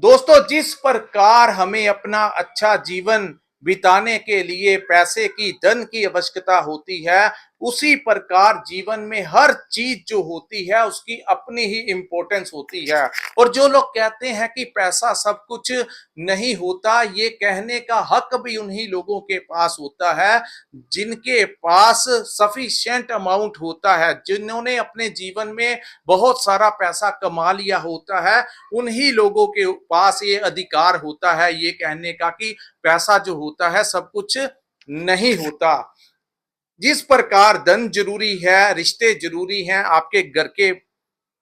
दोस्तों, जिस प्रकार हमें अपना अच्छा जीवन बिताने के लिए पैसे की धन की आवश्यकता होती है, उसी प्रकार जीवन में हर चीज जो होती है उसकी अपनी ही इंपॉर्टेंस होती है। और जो लोग कहते हैं कि पैसा सब कुछ नहीं होता, ये कहने का हक भी उन्हीं लोगों के पास होता है जिनके पास सफिशिएंट अमाउंट होता है, जिन्होंने अपने जीवन में बहुत सारा पैसा कमा लिया होता है। उन्हीं लोगों के पास ये अधिकार होता है ये कहने का कि पैसा जो होता है सब कुछ नहीं होता। जिस प्रकार धन जरूरी है, रिश्ते जरूरी हैं, आपके घर के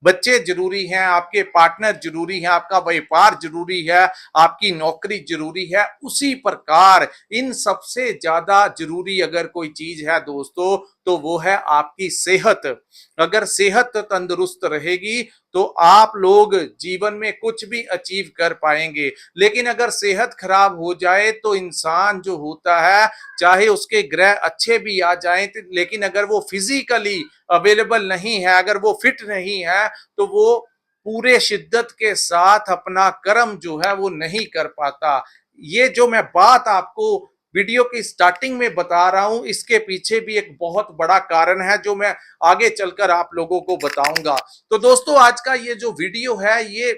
बच्चे जरूरी हैं, आपके पार्टनर जरूरी हैं, आपका व्यापार जरूरी है, आपकी नौकरी जरूरी है, उसी प्रकार इन सबसे ज्यादा जरूरी अगर कोई चीज है दोस्तों, तो वो है आपकी सेहत। अगर सेहत तंदुरुस्त रहेगी तो आप लोग जीवन में कुछ भी अचीव कर पाएंगे। लेकिन अगर सेहत खराब हो जाए तो इंसान जो होता है, चाहे उसके ग्रह अच्छे भी आ जाएं, लेकिन अगर वो फिजिकली अवेलेबल नहीं है, अगर वो फिट नहीं है, तो वो पूरे शिद्दत के साथ अपना कर्म जो है वो नहीं कर पाता। ये जो मैं बात आपको वीडियो की स्टार्टिंग में बता रहा हूं, इसके पीछे भी एक बहुत बड़ा कारण है जो मैं आगे चलकर आप लोगों को बताऊंगा। तो दोस्तों, आज का ये जो वीडियो है ये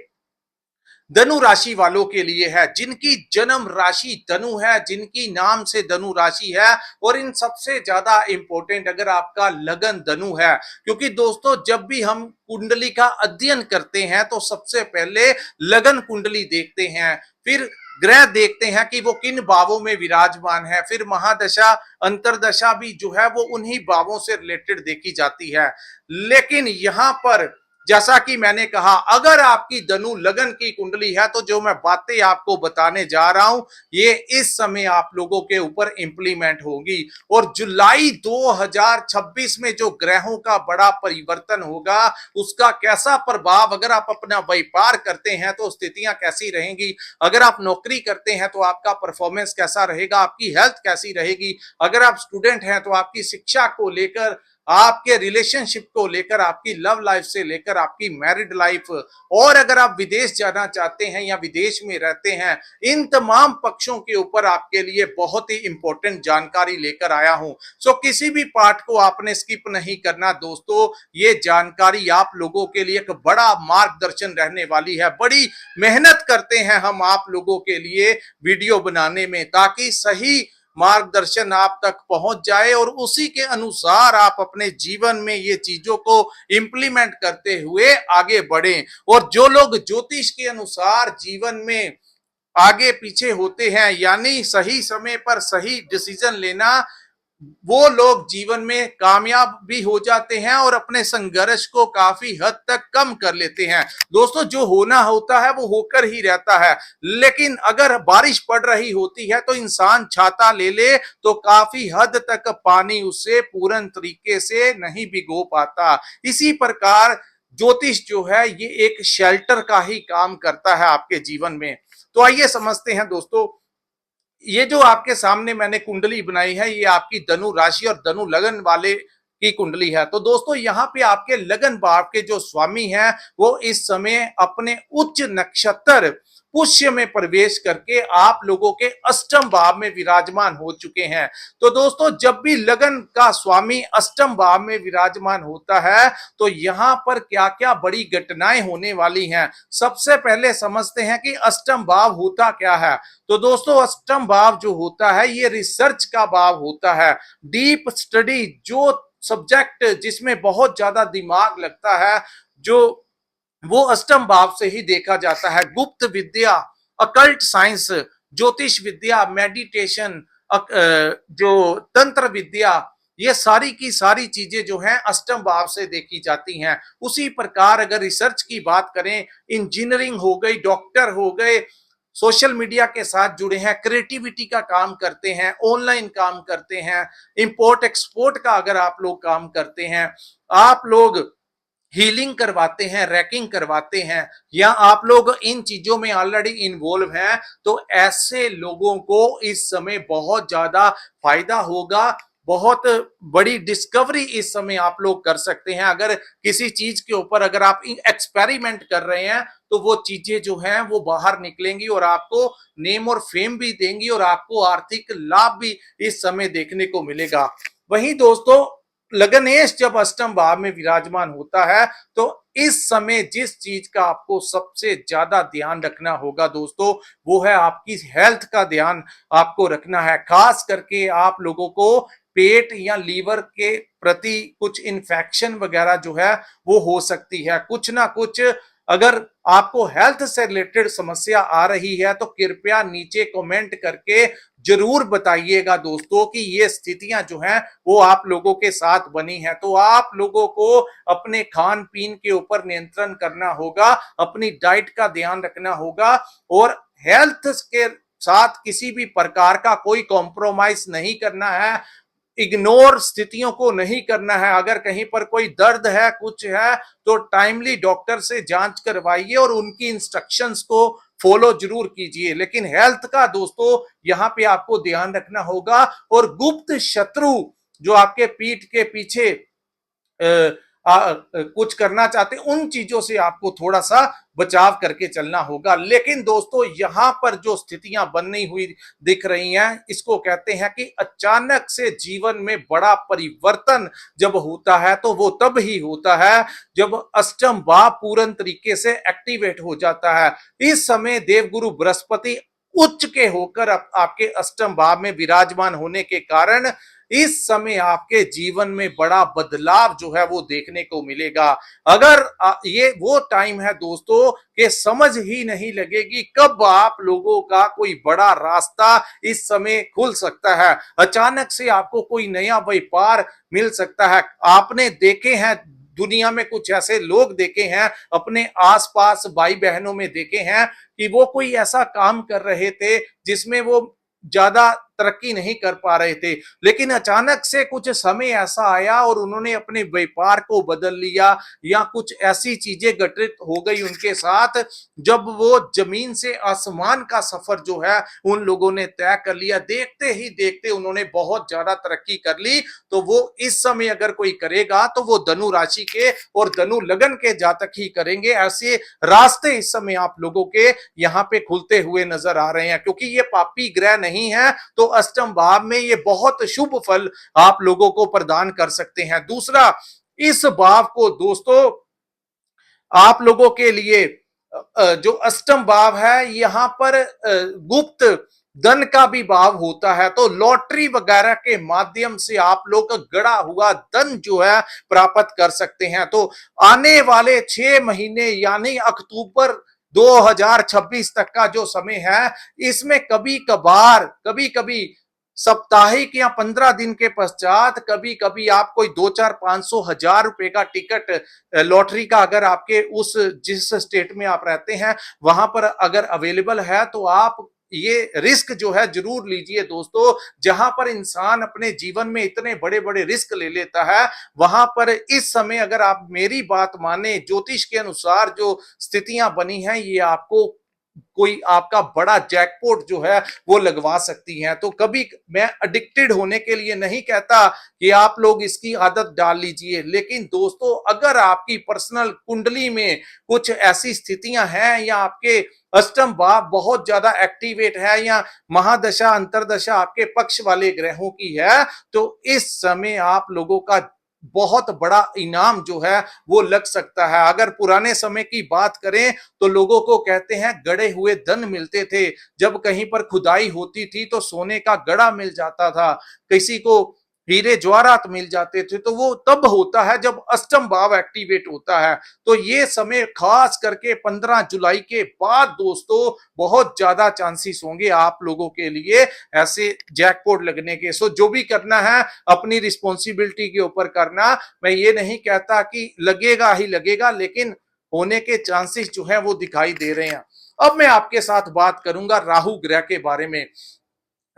धनु राशि वालों के लिए है, जिनकी जन्म राशि धनु है, जिनकी नाम से धनु राशि है। और इन सबसे ज्यादा इंपॉर्टेंट अगर आपका लगन धनु है, क्योंकि दोस्तों जब भी हम कुंडली का अध्ययन करते हैं तो सबसे पहले लगन कुंडली देखते हैं, फिर ग्रह देखते हैं कि वो किन भावों में विराजमान है, फिर महादशा अंतरदशा भी जो है वो उन्हीं भावों से रिलेटेड देखी जाती है। लेकिन यहां पर जैसा कि मैंने कहा, अगर आपकी धनु लगन की कुंडली है तो जो मैं बातें आपको बताने जा रहा हूं ये इस समय आप लोगों के ऊपर इंप्लीमेंट होगी। और जुलाई 2026 में जो ग्रहों का बड़ा परिवर्तन होगा उसका कैसा प्रभाव, अगर आप अपना व्यापार करते हैं तो स्थितियां कैसी रहेंगी, अगर आप नौकरी करते हैं तो आपका परफॉर्मेंस कैसा रहेगा, आपकी हेल्थ कैसी रहेगी, अगर आप स्टूडेंट हैं तो आपकी शिक्षा को लेकर, आपके रिलेशनशिप को लेकर, आपकी लव लाइफ से लेकर आपकी मैरिड लाइफ, और अगर आप विदेश जाना चाहते हैं या विदेश में रहते हैं, इन तमाम पक्षों के ऊपर आपके लिए बहुत ही इंपॉर्टेंट जानकारी लेकर आया हूं। सो किसी भी पार्ट को आपने स्किप नहीं करना दोस्तों। ये जानकारी आप लोगों के लिए एक बड़ा मार्गदर्शन रहने वाली है। बड़ी मेहनत करते हैं हम आप लोगों के लिए वीडियो बनाने में, ताकि सही मार्गदर्शन आप तक पहुंच जाए और उसी के अनुसार आप अपने जीवन में ये चीजों को इंप्लीमेंट करते हुए आगे बढ़ें। और जो लोग ज्योतिष के अनुसार जीवन में आगे पीछे होते हैं, यानी सही समय पर सही डिसीजन लेना, वो लोग जीवन में कामयाब भी हो जाते हैं और अपने संघर्ष को काफी हद तक कम कर लेते हैं। दोस्तों, जो होना होता है वो होकर ही रहता है। लेकिन अगर बारिश पड़ रही होती है तो इंसान छाता ले ले तो काफी हद तक पानी उससे पूर्ण तरीके से नहीं भिगो पाता। इसी प्रकार ज्योतिष जो है ये एक शेल्टर का ही काम करता है आपके जीवन में। तो आइए समझते हैं दोस्तों, ये जो आपके सामने मैंने कुंडली बनाई है ये आपकी धनु राशि और धनु लगन वाले की कुंडली है। तो दोस्तों, यहाँ पे आपके लगन भाव के जो स्वामी हैं वो इस समय अपने उच्च नक्षत्र पुष्य में प्रवेश करके आप लोगों के अष्टम भाव में विराजमान हो चुके हैं। तो दोस्तों, जब भी लगन का स्वामी अष्टम भाव में विराजमान होता है तो यहाँ पर क्या क्या बड़ी घटनाएं होने वाली हैं। सबसे पहले समझते हैं कि अष्टम भाव होता क्या है। तो दोस्तों, अष्टम भाव जो होता है ये रिसर्च का भाव होता है। डीप स्टडी, जो सब्जेक्ट जिसमें बहुत ज्यादा दिमाग लगता है, जो वो अष्टम भाव से ही देखा जाता है। गुप्त विद्या, अकल्ट साइंस, ज्योतिष विद्या, मेडिटेशन, जो तंत्र विद्या, ये सारी की सारी चीजें जो हैं अष्टम भाव से देखी जाती हैं। उसी प्रकार अगर रिसर्च की बात करें, इंजीनियरिंग हो गई, डॉक्टर हो गए, सोशल मीडिया के साथ जुड़े हैं, क्रिएटिविटी का काम करते हैं, ऑनलाइन काम करते हैं, इंपोर्ट एक्सपोर्ट का अगर आप लोग काम करते हैं, आप लोग हीलिंग करवाते हैं, रैकिंग करवाते हैं, या आप लोग इन चीजों में ऑलरेडी इन्वॉल्व हैं, तो ऐसे लोगों को इस समय बहुत ज्यादा फायदा होगा। बहुत बड़ी डिस्कवरी इस समय आप लोग कर सकते हैं। अगर किसी चीज के ऊपर अगर आप एक्सपेरिमेंट कर रहे हैं तो वो चीजें जो हैं वो बाहर निकलेंगी और आपको नेम और फेम भी देंगी और आपको आर्थिक लाभ भी इस समय देखने को मिलेगा। वहीं दोस्तों, लगनेश जब अष्टम भाव में विराजमान होता है तो इस समय जिस चीज का आपको सबसे ज्यादा ध्यान रखना होगा दोस्तों, वो है आपकी हेल्थ का ध्यान आपको रखना है। खास करके आप लोगों को पेट या लीवर के प्रति कुछ इन्फेक्शन वगैरह जो है वो हो सकती है। कुछ ना कुछ अगर आपको हेल्थ से रिलेटेड समस्या आ रही है तो कृपया नीचे कमेंट करके जरूर बताइएगा दोस्तों कि ये स्थितियां जो हैं वो आप लोगों के साथ बनी है। तो आप लोगों को अपने खान पीन के ऊपर नियंत्रण करना होगा, अपनी डाइट का ध्यान रखना होगा और हेल्थ के साथ किसी भी प्रकार का कोई कॉम्प्रोमाइज नहीं करना है। इग्नोर स्थितियों को नहीं करना है। अगर कहीं पर कोई दर्द है, कुछ है, तो टाइमली डॉक्टर से जांच करवाइए और उनकी इंस्ट्रक्शंस को फॉलो जरूर कीजिए। लेकिन हेल्थ का दोस्तों यहां पे आपको ध्यान रखना होगा। और गुप्त शत्रु जो आपके पीठ के पीछे कुछ करना चाहते हैं, उन चीजों से आपको थोड़ा सा बचाव करके चलना होगा। लेकिन दोस्तों, यहां पर जो स्थितियां बननी हुई दिख रही हैं, इसको कहते हैं कि अचानक से जीवन में बड़ा परिवर्तन जब होता है तो वो तब ही होता है जब अष्टम भाव पूर्ण तरीके से एक्टिवेट हो जाता है। इस समय देवगुरु बृहस्पति उच्च के होकर आपके अष्टम भाव में विराजमान होने के कारण इस समय आपके जीवन में बड़ा बदलाव जो है वो देखने को मिलेगा। अगर ये वो टाइम है दोस्तों कि समझ ही नहीं लगेगी कब आप लोगों का कोई बड़ा रास्ता इस समय खुल सकता है। अचानक से आपको कोई नया व्यापार मिल सकता है। आपने देखे हैं दुनिया में, कुछ ऐसे लोग देखे हैं अपने आसपास भाई बहनों में देखे हैं कि वो कोई ऐसा काम कर रहे थे जिसमें वो ज्यादा तरक्की नहीं कर पा रहे थे, लेकिन अचानक से कुछ समय ऐसा आया और उन्होंने अपने व्यापार को बदल लिया या कुछ ऐसी चीजें घटित हो गई उनके साथ जब वो जमीन से आसमान का सफर जो है उन लोगों ने तय कर लिया। देखते ही देखते उन्होंने बहुत ज्यादा तरक्की कर ली। तो वो इस समय अगर कोई करेगा तो वो धनु राशि के और धनु लगन के जातक ही करेंगे। ऐसे रास्ते इस समय आप लोगों के यहाँ पे खुलते हुए नजर आ रहे हैं, क्योंकि ये पापी ग्रह नहीं है तो अष्टम भाव में ये बहुत शुभ फल आप लोगों को प्रदान कर सकते हैं। दूसरा, इस भाव को दोस्तों आप लोगों के लिए जो अष्टम भाव है यहां पर गुप्त धन का भी भाव होता है। तो लॉटरी वगैरह के माध्यम से आप लोग गड़ा हुआ धन जो है प्राप्त कर सकते हैं। तो आने वाले 6 महीने यानी अक्टूबर 2026 तक का जो समय है, इसमें कभी कभार कभी कभी साप्ताहिक या 15 दिन के पश्चात कभी कभी आप कोई 2 4 500 1000 रुपए का टिकट लॉटरी का अगर आपके उस जिस स्टेट में आप रहते हैं वहां पर अगर अवेलेबल है तो आप ये रिस्क जो है जरूर लीजिए दोस्तों। जहां पर इंसान अपने जीवन में इतने बड़े बड़े रिस्क ले लेता है, वहां पर इस समय अगर आप मेरी बात माने, ज्योतिष के अनुसार जो स्थितियां बनी हैं ये आपको कोई आपका बड़ा जैकपॉट जो है वो लगवा सकती हैं। तो कभी मैं एडिक्टेड होने के लिए नहीं कहता कि आप लोग इसकी आदत डाल लीजिए, लेकिन दोस्तों अगर आपकी पर्सनल कुंडली में कुछ ऐसी स्थितियां हैं या आपके अष्टम भाव बहुत ज्यादा एक्टिवेट है या महादशा अंतरदशा आपके पक्ष वाले ग्रहों की है, तो इस समय आप लोगों का बहुत बड़ा इनाम जो है वो लग सकता है। अगर पुराने समय की बात करें तो लोगों को कहते हैं गड़े हुए धन मिलते थे। जब कहीं पर खुदाई होती थी तो सोने का गड़ा मिल जाता था, किसी को हीरे ज्वारात मिल जाते थे। तो वो तब होता है जब अष्टम भाव एक्टिवेट होता है। तो ये समय खास करके 15 जुलाई के बाद दोस्तों बहुत ज्यादा चांसेस होंगे आप लोगों के लिए ऐसे जैकपॉट लगने के। सो जो भी करना है अपनी रिस्पॉन्सिबिलिटी के ऊपर करना। मैं ये नहीं कहता कि लगेगा ही लगेगा, लेकिन होने के चांसेस जो है वो दिखाई दे रहे हैं। अब मैं आपके साथ बात करूंगा राहु ग्रह के बारे में।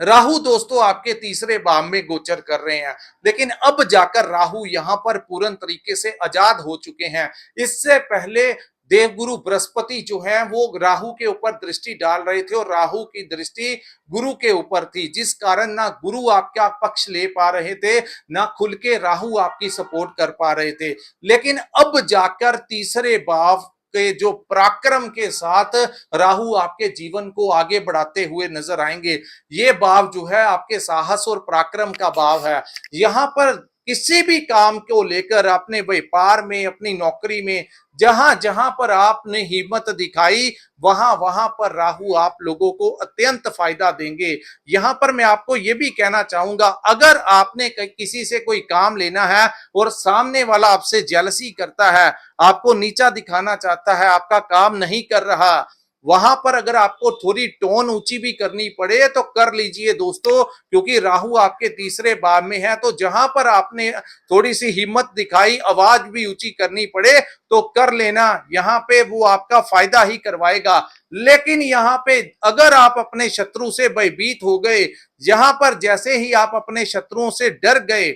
राहु दोस्तों आपके तीसरे भाव में गोचर कर रहे हैं, लेकिन अब जाकर राहु यहां पर पूर्ण तरीके से आजाद हो चुके हैं। इससे पहले देवगुरु बृहस्पति जो है वो राहु के ऊपर दृष्टि डाल रहे थे और राहु की दृष्टि गुरु के ऊपर थी, जिस कारण ना गुरु आपका पक्ष ले पा रहे थे, ना खुल के राहु आपकी सपोर्ट कर पा रहे थे। लेकिन अब जाकर तीसरे भाव के जो पराक्रम के साथ राहु आपके जीवन को आगे बढ़ाते हुए नजर आएंगे। ये भाव जो है आपके साहस और पराक्रम का भाव है। यहाँ पर किसी भी काम को लेकर, अपने व्यापार में, अपनी नौकरी में, जहां जहां पर आपने हिम्मत दिखाई, वहां वहां पर राहु आप लोगों को अत्यंत फायदा देंगे। यहां पर मैं आपको यह भी कहना चाहूंगा, अगर आपने किसी से कोई काम लेना है और सामने वाला आपसे जेलसी करता है, आपको नीचा दिखाना चाहता है, आपका काम नहीं कर रहा, वहां पर अगर आपको थोड़ी टोन ऊंची भी करनी पड़े तो कर लीजिए दोस्तों, क्योंकि राहु आपके तीसरे भाव में है। तो जहां पर आपने थोड़ी सी हिम्मत दिखाई, आवाज भी ऊंची करनी पड़े तो कर लेना, यहाँ पे वो आपका फायदा ही करवाएगा। लेकिन यहाँ पे अगर आप अपने शत्रु से भयभीत हो गए, यहां पर जैसे ही आप अपने शत्रुओं से डर गए,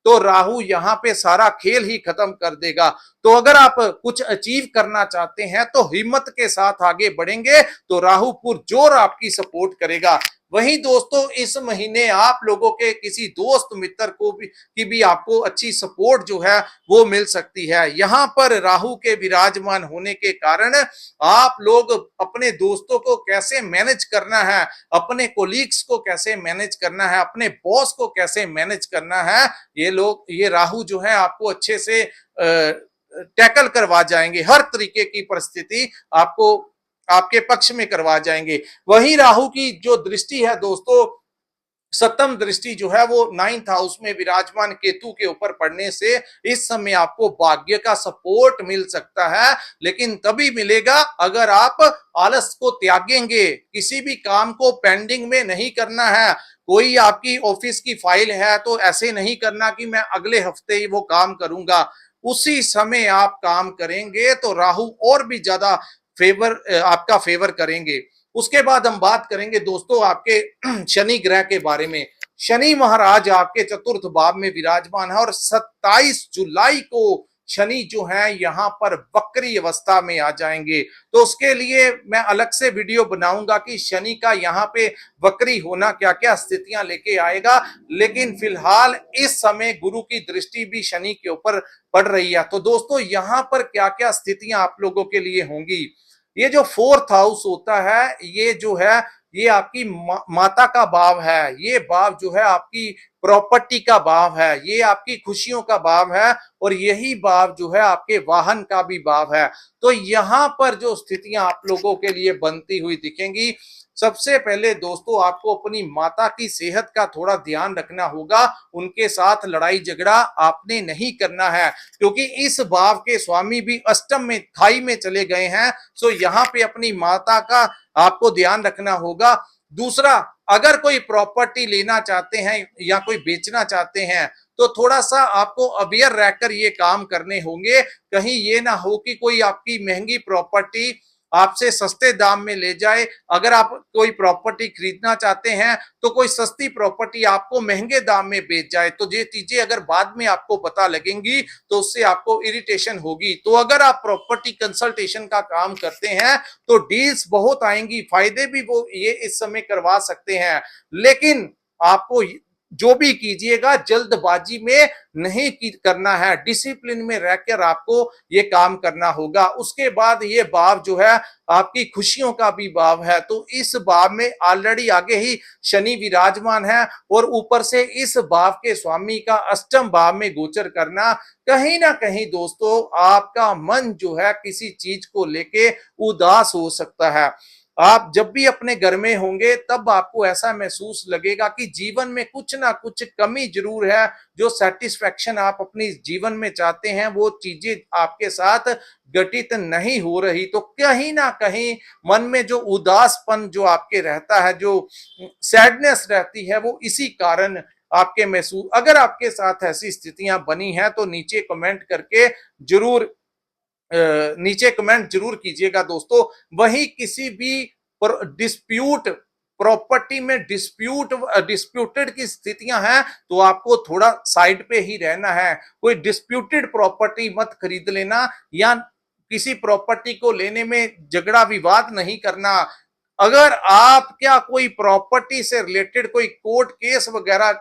तो राहु यहां पे सारा खेल ही खत्म कर देगा। तो अगर आप कुछ अचीव करना चाहते हैं तो हिम्मत के साथ आगे बढ़ेंगे तो राहु पुरजोर आपकी सपोर्ट करेगा। वहीं दोस्तों, इस महीने आप लोगों के किसी दोस्त मित्र को भी की भी आपको अच्छी सपोर्ट जो है वो मिल सकती है। यहां पर राहु के विराजमान होने के कारण आप लोग अपने दोस्तों को कैसे मैनेज करना है, अपने कोलीग्स को कैसे मैनेज करना है, अपने बॉस को कैसे मैनेज करना है, ये राहु जो है आपको अच्छे से टैकल करवा जाएंगे। हर तरीके की परिस्थिति आपको आपके पक्ष में करवा जाएंगे। वहीं राहु की जो दृष्टि है दोस्तों, सप्तम दृष्टि जो है वो 9th हाउस में विराजमान केतु के ऊपर पड़ने से इस समय आपको भाग्य का सपोर्ट मिल सकता है। लेकिन तभी मिलेगा अगर आप आलस को त्यागेंगे, किसी भी काम को पेंडिंग में नहीं करना है। कोई आपकी ऑफिस की फाइल है तो ऐसे नहीं करना कि मैं अगले हफ्ते ही वो काम करूंगा, उसी समय आप काम करेंगे तो राहु और भी ज्यादा आपका फेवर करेंगे। उसके बाद हम बात करेंगे दोस्तों आपके शनि ग्रह के बारे में। शनि महाराज आपके चतुर्थ भाव में विराजमान है और 27 जुलाई को शनि जो है यहाँ पर वक्री अवस्था में आ जाएंगे। तो उसके लिए मैं अलग से वीडियो बनाऊंगा कि शनि का यहाँ पे वक्री होना क्या क्या स्थितियां लेके आएगा। लेकिन फिलहाल इस समय गुरु की दृष्टि भी शनि के ऊपर पड़ रही है। तो दोस्तों, यहाँ पर क्या क्या स्थितियां आप लोगों के लिए होंगी। ये जो 4th हाउस होता है, ये जो है ये आपकी माता का भाव है। ये भाव जो है आपकी प्रॉपर्टी का भाव है, ये आपकी खुशियों का भाव है और यही भाव जो है आपके वाहन का भी भाव है। तो यहाँ पर जो स्थितियां आप लोगों के लिए बनती हुई दिखेंगी, सबसे पहले दोस्तों आपको अपनी माता की सेहत का थोड़ा ध्यान रखना होगा। उनके साथ लड़ाई झगड़ा आपने नहीं करना है, क्योंकि इस भाव के स्वामी भी अष्टम में थाई में चले गए हैं। सो यहाँ पे अपनी माता का आपको ध्यान रखना होगा। दूसरा, अगर कोई प्रॉपर्टी लेना चाहते हैं या कोई बेचना चाहते हैं तो थोड़ा सा आपको अवेयर रहकर ये काम करने होंगे। कहीं ये ना हो कि कोई आपकी महंगी प्रॉपर्टी आपसे सस्ते दाम में ले जाए। अगर आप कोई प्रॉपर्टी खरीदना चाहते हैं तो कोई सस्ती प्रॉपर्टी आपको महंगे दाम में बेच जाए, तो ये चीजें अगर बाद में आपको पता लगेंगी तो उससे आपको इरिटेशन होगी। तो अगर आप प्रॉपर्टी कंसल्टेशन का काम करते हैं तो डील्स बहुत आएंगी, फायदे भी वो ये इस समय करवा सकते हैं। लेकिन आपको जो भी कीजिएगा जल्दबाजी में नहीं करना है, डिसिप्लिन में रहकर आपको ये काम करना होगा। उसके बाद ये भाव जो है आपकी खुशियों का भी भाव है। तो इस भाव में ऑलरेडी आगे ही शनि विराजमान है और ऊपर से इस भाव के स्वामी का अष्टम भाव में गोचर करना, कहीं ना कहीं दोस्तों आपका मन जो है किसी चीज को लेके उदास हो सकता है। आप जब भी अपने घर में होंगे तब आपको ऐसा महसूस लगेगा कि जीवन में कुछ ना कुछ कमी जरूर है। जो सेटिस्फेक्शन आप अपनी जीवन में चाहते हैं वो चीजें आपके साथ घटित नहीं हो रही। तो कहीं ना कहीं मन में जो उदासपन जो आपके रहता है, जो सैडनेस रहती है, वो इसी कारण आपके महसूस। अगर आपके साथ ऐसी स्थितियां बनी हैं तो नीचे कमेंट जरूर कीजिएगा दोस्तों। वहीं किसी भी डिस्प्यूट प्रॉपर्टी में डिस्प्यूटेड की स्थितियां हैं तो आपको थोड़ा साइड पे ही रहना है। कोई डिस्प्यूटेड प्रॉपर्टी मत खरीद लेना या किसी प्रॉपर्टी को लेने में झगड़ा विवाद नहीं करना। अगर आप क्या कोई प्रॉपर्टी से रिलेटेड कोई कोर्ट केस वगैरह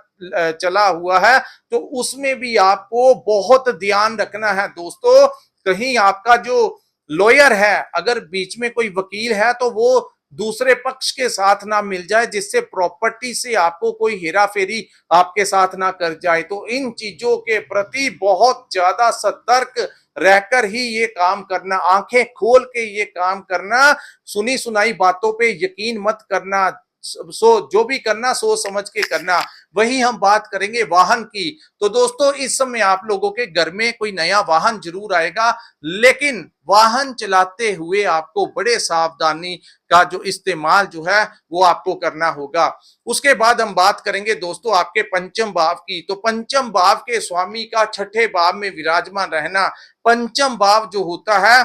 चला हुआ है तो उसमें भी आपको बहुत ध्यान रखना है दोस्तों। कहीं आपका जो लॉयर है, अगर बीच में कोई वकील है तो वो दूसरे पक्ष के साथ ना मिल जाए, जिससे प्रॉपर्टी से आपको कोई हेरा फेरी आपके साथ ना कर जाए। तो इन चीजों के प्रति बहुत ज्यादा सतर्क रहकर ही ये काम करना, आंखें खोल के ये काम करना, सुनी सुनाई बातों पे यकीन मत करना। जो भी करना सोच समझ के करना। वही हम बात करेंगे वाहन की। तो दोस्तों इस समय आप लोगों के घर में कोई नया वाहन जरूर आएगा, लेकिन वाहन चलाते हुए आपको बड़े सावधानी का जो इस्तेमाल जो है वो आपको करना होगा। उसके बाद हम बात करेंगे दोस्तों आपके पंचम भाव की। तो पंचम भाव के स्वामी का छठे भाव में विराजमान रहना। पंचम भाव जो होता है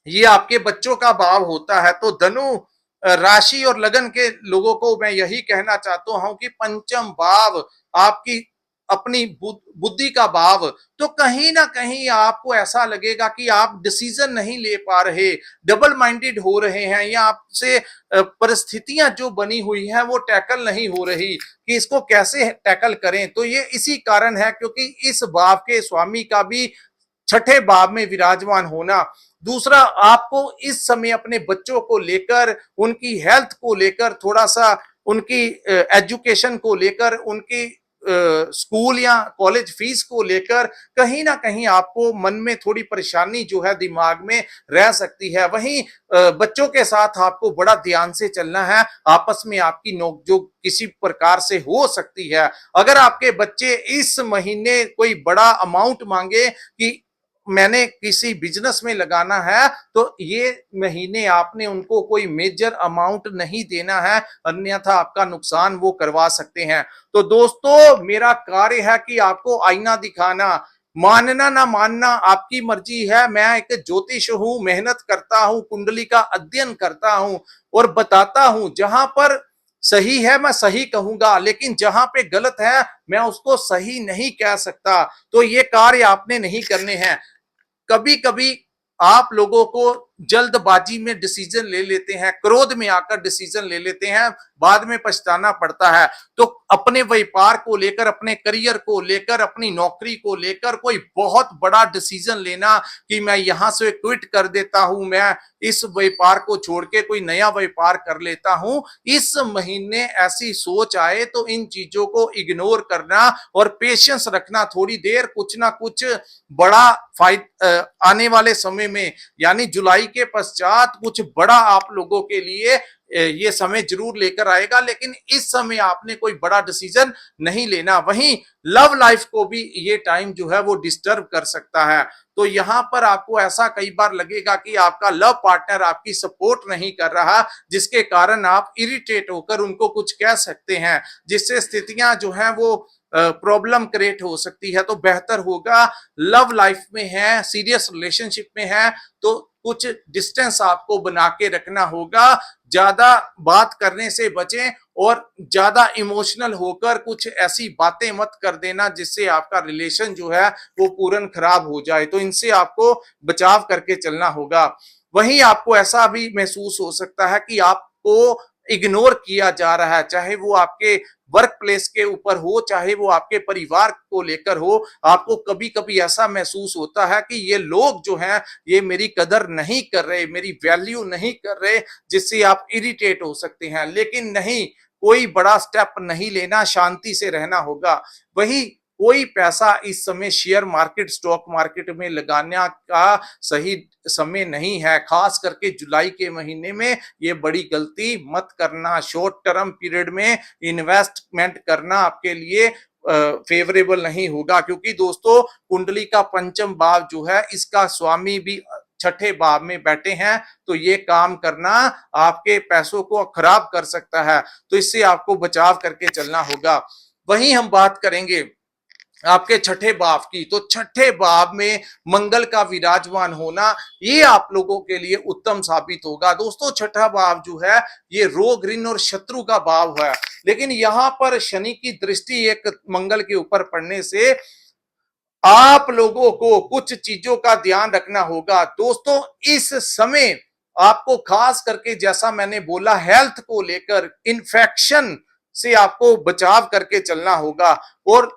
ये आपके बच्चों का भाव होता है। तो धनु राशि और लगन के लोगों को मैं यही कहना चाहता हूं कि पंचम भाव आपकी अपनी बुद्धि का भाव। तो कहीं ना कहीं आपको ऐसा लगेगा कि आप डिसीजन नहीं ले पा रहे, डबल माइंडेड हो रहे हैं, या आपसे परिस्थितियां जो बनी हुई हैं वो टैकल नहीं हो रही कि इसको कैसे टैकल करें। तो ये इसी कारण है क्योंकि इस भाव के स्वामी का भी छठे भाव में विराजमान होना। दूसरा, आपको इस समय अपने बच्चों को लेकर, उनकी हेल्थ को लेकर, थोड़ा सा उनकी एजुकेशन को लेकर, उनकी स्कूल या कॉलेज फीस को लेकर कहीं ना कहीं आपको मन में थोड़ी परेशानी जो है दिमाग में रह सकती है। वहीं बच्चों के साथ आपको बड़ा ध्यान से चलना है, आपस में आपकी नोकझोंक किसी प्रकार से हो सकती है। अगर आपके बच्चे इस महीने कोई बड़ा अमाउंट मांगे कि मैंने किसी बिजनेस में लगाना है, तो ये महीने आपने उनको कोई मेजर अमाउंट नहीं देना है, अन्यथा आपका नुकसान वो करवा सकते हैं। तो दोस्तों मेरा कार्य है कि आपको आईना दिखाना, मानना ना मानना आपकी मर्जी है। मैं एक ज्योतिष हूं, मेहनत करता हूं, कुंडली का अध्ययन करता हूं और बताता हूं। जहां पर सही है मैं सही कहूंगा, लेकिन जहां पे गलत है मैं उसको सही नहीं कह सकता। तो ये कार्य आपने नहीं करने हैं। कभी कभी आप लोगों को जल्दबाजी में डिसीजन ले लेते हैं, क्रोध में आकर डिसीजन ले लेते हैं, बाद में पछताना पड़ता है। तो अपने व्यापार को लेकर, अपने करियर को लेकर, अपनी नौकरी को लेकर कोई बहुत बड़ा डिसीजन लेना कि मैं यहां से क्विट कर देता हूं, मैं इस व्यापार को छोड़ के कोई नया व्यापार कर लेता हूं, इस महीने ऐसी सोच आए तो इन चीजों को इग्नोर करना और पेशेंस रखना। थोड़ी देर कुछ ना कुछ बड़ा आने वाले समय में, यानी जुलाई के पश्चात कुछ बड़ा आप लोगों के लिए ये समय जरूर लेकर आएगा, लेकिन इस समय आपने कोई बड़ा डिसीजन नहीं लेना। वहीं लव लाइफ को भी ये टाइम जो है वो डिस्टर्ब कर सकता है। तो यहां पर आपको ऐसा कई बार लगेगा कि आपका लव पार्टनर आपकी सपोर्ट नहीं कर रहा, जिसके कारण आप इरिटेट होकर उनको कुछ कह सकते हैं, जिससे स्थितियां जो है वो प्रॉब्लम क्रिएट हो सकती है। तो बेहतर होगा, लव लाइफ में है, सीरियस रिलेशनशिप में है, तो कुछ डिस्टेंस आपको बना के रखना होगा। ज्यादा बात करने से बचें और ज्यादा इमोशनल होकर कुछ ऐसी बातें मत कर देना जिससे आपका रिलेशन जो है वो पूर्ण खराब हो जाए। तो इनसे आपको बचाव करके चलना होगा। वहीं आपको ऐसा भी महसूस हो सकता है कि आपको इग्नोर किया जा रहा है, चाहे वो आपके वर्क प्लेस के ऊपर हो, चाहे वो आपके परिवार को लेकर हो। आपको कभी कभी ऐसा महसूस होता है कि ये लोग जो हैं ये मेरी कदर नहीं कर रहे, मेरी वैल्यू नहीं कर रहे, जिससे आप इरिटेट हो सकते हैं। लेकिन नहीं, कोई बड़ा स्टेप नहीं लेना, शांति से रहना होगा। वही कोई पैसा इस समय शेयर मार्केट, स्टॉक मार्केट में लगाने का सही समय नहीं है। खास करके जुलाई के महीने में ये बड़ी गलती मत करना। शॉर्ट टर्म पीरियड में इन्वेस्टमेंट करना आपके लिए फेवरेबल नहीं होगा, क्योंकि दोस्तों कुंडली का पंचम भाव जो है इसका स्वामी भी छठे भाव में बैठे हैं। तो ये काम करना आपके पैसों को खराब कर सकता है, तो इससे आपको बचाव करके चलना होगा। वहीं हम बात करेंगे आपके छठे भाव की। तो छठे भाव में मंगल का विराजमान होना ये आप लोगों के लिए उत्तम साबित होगा। दोस्तों छठा भाव जो है ये रोग, ऋण और शत्रु का भाव है, लेकिन यहां पर शनि की दृष्टि एक मंगल के ऊपर पड़ने से आप लोगों को कुछ चीजों का ध्यान रखना होगा। दोस्तों, इस समय आपको खास करके जैसा मैंने बोला, हेल्थ को लेकर इन्फेक्शन से आपको बचाव करके चलना होगा और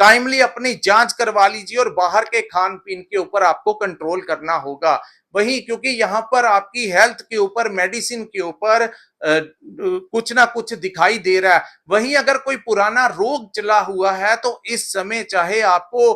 टाइमली अपनी जांच करवा लीजिए और बाहर के खान पीन के ऊपर आपको कंट्रोल करना होगा। वही, क्योंकि यहां पर आपकी हेल्थ के ऊपर, मेडिसिन के ऊपर कुछ ना कुछ दिखाई दे रहा है। वहीं अगर कोई पुराना रोग चला हुआ है तो इस समय चाहे आपको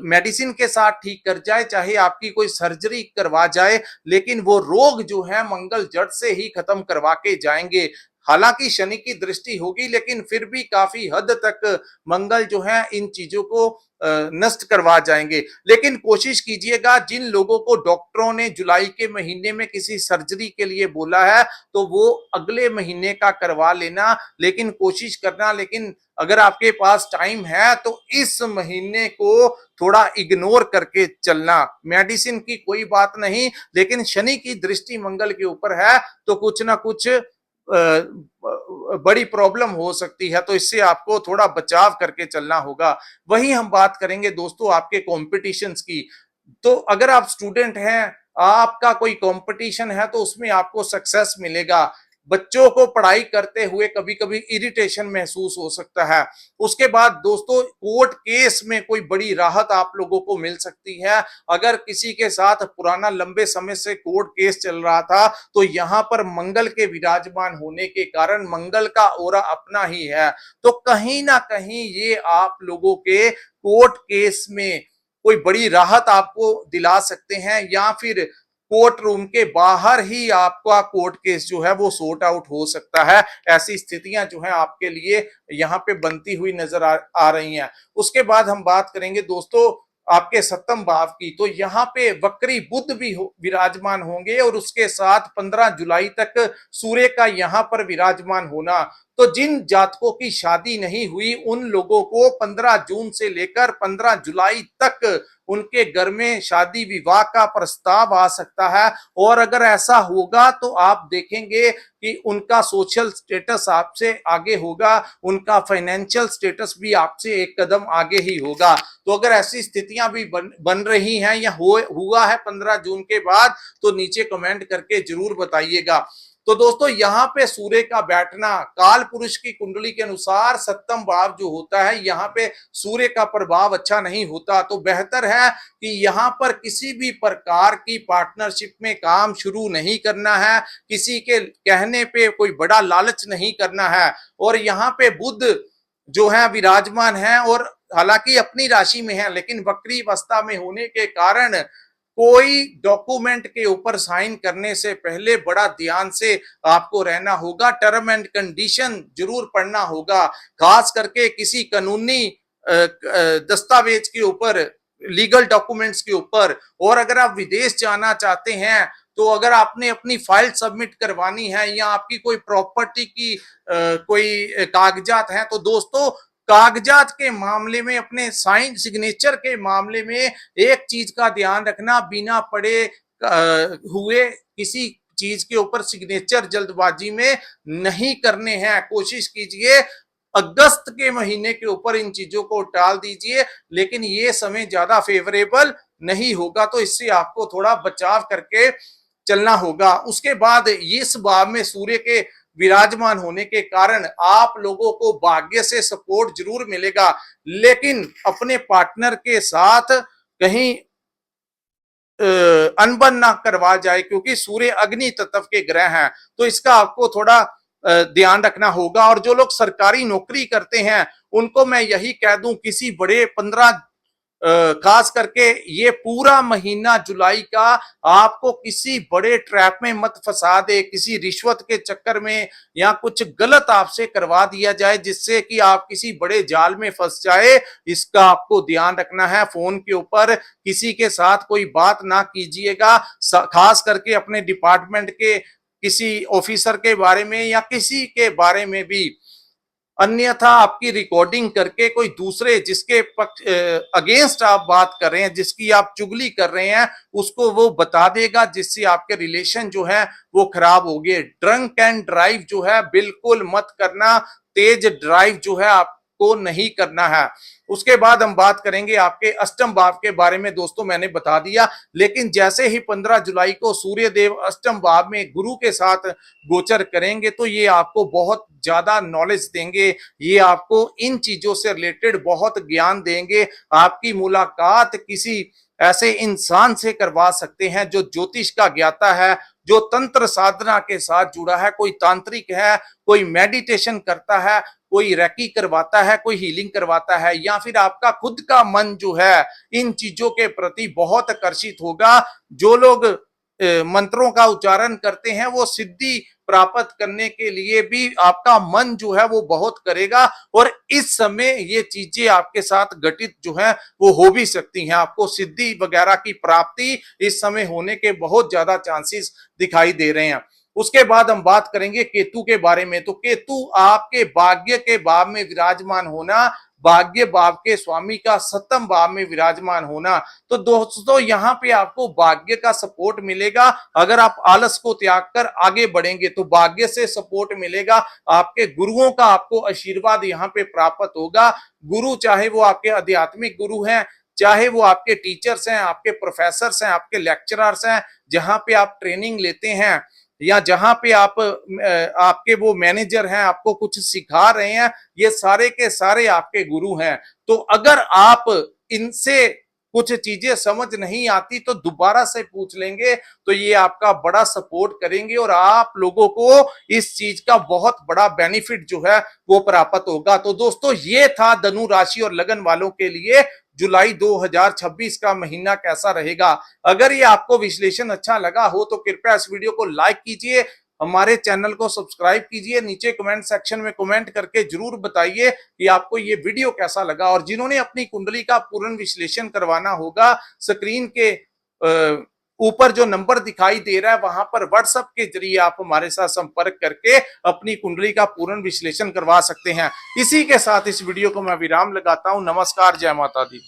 मेडिसिन के साथ ठीक कर जाए, चाहे आपकी कोई सर्जरी करवा जाए, लेकिन वो रोग जो है मंगल जड़ से ही खत्म करवा के जाएंगे। हालांकि शनि की दृष्टि होगी, लेकिन फिर भी काफी हद तक मंगल जो है इन चीजों को नष्ट करवा जाएंगे। लेकिन कोशिश कीजिएगा, जिन लोगों को डॉक्टरों ने जुलाई के महीने में किसी सर्जरी के लिए बोला है तो वो अगले महीने का करवा लेना, लेकिन कोशिश करना, लेकिन अगर आपके पास टाइम है तो इस महीने को थोड़ा इग्नोर करके चलना। मेडिसिन की कोई बात नहीं, लेकिन शनि की दृष्टि मंगल के ऊपर है तो कुछ ना कुछ बड़ी प्रॉब्लम हो सकती है, तो इससे आपको थोड़ा बचाव करके चलना होगा। वहीं हम बात करेंगे दोस्तों आपके कॉम्पिटिशन्स की। तो अगर आप स्टूडेंट हैं, आपका कोई कंपटीशन है तो उसमें आपको सक्सेस मिलेगा। बच्चों को पढ़ाई करते हुए कभी कभी इरिटेशन महसूस हो सकता है। उसके बाद दोस्तों, कोर्ट केस में कोई बड़ी राहत आप लोगों को मिल सकती है। अगर किसी के साथ पुराना लंबे समय से कोर्ट केस चल रहा था तो यहाँ पर मंगल के विराजमान होने के कारण, मंगल का ऑरा अपना ही है, तो कहीं ना कहीं ये आप लोगों के कोर्ट केस में कोई बड़ी राहत आपको दिला सकते हैं, या फिर कोर्ट रूम के बाहर ही आपका कोर्ट केस जो है वो सॉर्ट आउट हो सकता है। ऐसी स्थितियां जो है आपके लिए यहाँ पे बनती हुई नजर आ रही हैं। उसके बाद हम बात करेंगे दोस्तों आपके सप्तम भाव की। तो यहाँ पे वक्री बुध भी विराजमान होंगे और उसके साथ 15 जुलाई तक सूर्य का यहाँ पर विराजमान होना। तो जिन जातकों की शादी नहीं हुई उन लोगों को 15 जून से लेकर 15 जुलाई तक उनके घर में शादी विवाह का प्रस्ताव आ सकता है। और अगर ऐसा होगा तो आप देखेंगे कि उनका सोशल स्टेटस आपसे आगे होगा, उनका फाइनेंशियल स्टेटस भी आपसे एक कदम आगे ही होगा। तो अगर ऐसी स्थितियां भी बन रही हैं या हुआ है 15 जून के बाद, तो नीचे कमेंट करके जरूर बताइएगा। तो दोस्तों, यहाँ पे सूर्य का बैठना, काल पुरुष की कुंडली के अनुसार सप्तम भाव जो होता है, यहाँ पे सूर्य का प्रभाव अच्छा नहीं होता। तो बेहतर है कि यहाँ पर किसी भी प्रकार की पार्टनरशिप में काम शुरू नहीं करना है, किसी के कहने पे कोई बड़ा लालच नहीं करना है। और यहाँ पे बुध जो है विराजमान है और हालांकि अपनी राशि में है, लेकिन वक्री अवस्था में होने के कारण कोई डॉक्यूमेंट के ऊपर साइन करने से पहले बड़ा ध्यान से आपको रहना होगा। टर्म एंड कंडीशन जरूर पढ़ना होगा, खास करके किसी कानूनी दस्तावेज के ऊपर, लीगल डॉक्यूमेंट्स के ऊपर। और अगर आप विदेश जाना चाहते हैं तो अगर आपने अपनी फाइल सबमिट करवानी है या आपकी कोई प्रॉपर्टी की कोई कागजात हैं, तो दोस्तों कागजात के मामले में, अपने साइन सिग्नेचर के मामले में एक चीज का ध्यान रखना, बिना पढ़े हुए किसी चीज के ऊपर सिग्नेचर जल्दबाजी में नहीं करने हैं। कोशिश कीजिए अगस्त के महीने के ऊपर इन चीजों को टाल दीजिए, लेकिन ये समय ज्यादा फेवरेबल नहीं होगा, तो इससे आपको थोड़ा बचाव करके चलना होगा। उसके बाद इस भाव में सूर्य के विराजमान होने के कारण आप लोगों को भाग्य से सपोर्ट जरूर मिलेगा, लेकिन अपने पार्टनर के साथ कहीं अनबन ना करवा जाए, क्योंकि सूर्य अग्नि तत्व के ग्रह हैं, तो इसका आपको थोड़ा ध्यान रखना होगा। और जो लोग सरकारी नौकरी करते हैं उनको मैं यही कह दूं, किसी बड़े 15 खास करके ये पूरा महीना जुलाई का आपको किसी बड़े ट्रैप में मत फंसा दे, किसी रिश्वत के चक्कर में या कुछ गलत आपसे करवा दिया जाए जिससे कि आप किसी बड़े जाल में फंस जाए। इसका आपको ध्यान रखना है। फोन के ऊपर किसी के साथ कोई बात ना कीजिएगा, खास करके अपने डिपार्टमेंट के किसी ऑफिसर के बारे में या किसी के बारे में भी। अन्यथा आपकी रिकॉर्डिंग करके कोई दूसरे जिसके पक्ष अगेंस्ट आप बात कर रहे हैं, जिसकी आप चुगली कर रहे हैं, उसको वो बता देगा, जिससे आपके रिलेशन जो है वो खराब हो गए। ड्रंक एंड ड्राइव जो है बिल्कुल मत करना। तेज ड्राइव जो है आप को नहीं करना है। उसके बाद हम बात करेंगे आपके अष्टम भाव के बारे में। दोस्तों मैंने बता दिया, लेकिन जैसे ही 15 जुलाई को सूर्य देव अष्टम भाव में गुरु के साथ गोचर करेंगे तो ये आपको बहुत ज्यादा नॉलेज देंगे, ये आपको इन चीजों से रिलेटेड बहुत ज्ञान देंगे। आपकी मुलाकात किसी ऐसे इंसान से करवा सकते हैं जो ज्योतिष का ज्ञाता है, जो तंत्र साधना के साथ जुड़ा है, कोई तांत्रिक है, कोई मेडिटेशन करता है, कोई रेकी करवाता है, कोई हीलिंग करवाता है, या फिर आपका खुद का मन जो है इन चीजों के प्रति बहुत आकर्षित होगा। जो लोग मंत्रों का उच्चारण करते हैं वो सिद्धि प्राप्त करने के लिए भी आपका मन जो है वो बहुत करेगा, और इस समय ये चीजें आपके साथ घटित जो है वो हो भी सकती हैं। आपको सिद्धि वगैरह की प्राप्ति इस समय होने के बहुत ज्यादा चांसेस दिखाई दे रहे हैं। उसके बाद हम बात करेंगे केतु के बारे में। तो केतु आपके भाग्य के भाव में विराजमान होना, भाग्य भाव के स्वामी का सप्तम भाव में विराजमान होना, तो दोस्तों यहाँ पे आपको भाग्य का सपोर्ट मिलेगा। अगर आप आलस को त्याग कर आगे बढ़ेंगे तो भाग्य से सपोर्ट मिलेगा, आपके गुरुओं का आपको आशीर्वाद यहाँ पे प्राप्त होगा। गुरु चाहे वो आपके आध्यात्मिक गुरु हैं, चाहे वो आपके टीचर्स हैं, आपके प्रोफेसर्स हैं, आपके लेक्चरर्स हैं, जहां पे आप ट्रेनिंग लेते हैं, या जहां पे आप आपके वो मैनेजर हैं, आपको कुछ सिखा रहे हैं, ये सारे के सारे आपके गुरु हैं। तो अगर आप इनसे कुछ चीजें समझ नहीं आती तो दोबारा से पूछ लेंगे, तो ये आपका बड़ा सपोर्ट करेंगे और आप लोगों को इस चीज का बहुत बड़ा बेनिफिट जो है वो प्राप्त होगा। तो दोस्तों ये था धनु राशि और लगन वालों के लिए जुलाई 2026 का महीना कैसा रहेगा। अगर ये आपको विश्लेषण अच्छा लगा हो तो कृपया इस वीडियो को लाइक कीजिए, हमारे चैनल को सब्सक्राइब कीजिए, नीचे कमेंट सेक्शन में कमेंट करके जरूर बताइए कि आपको ये वीडियो कैसा लगा। और जिन्होंने अपनी कुंडली का पूर्ण विश्लेषण करवाना होगा, स्क्रीन के ऊपर जो नंबर दिखाई दे रहा है वहां पर व्हाट्सएप के जरिए आप हमारे साथ संपर्क करके अपनी कुंडली का पूर्ण विश्लेषण करवा सकते हैं। इसी के साथ इस वीडियो को मैं विराम लगाता हूं। नमस्कार, जय माता दी।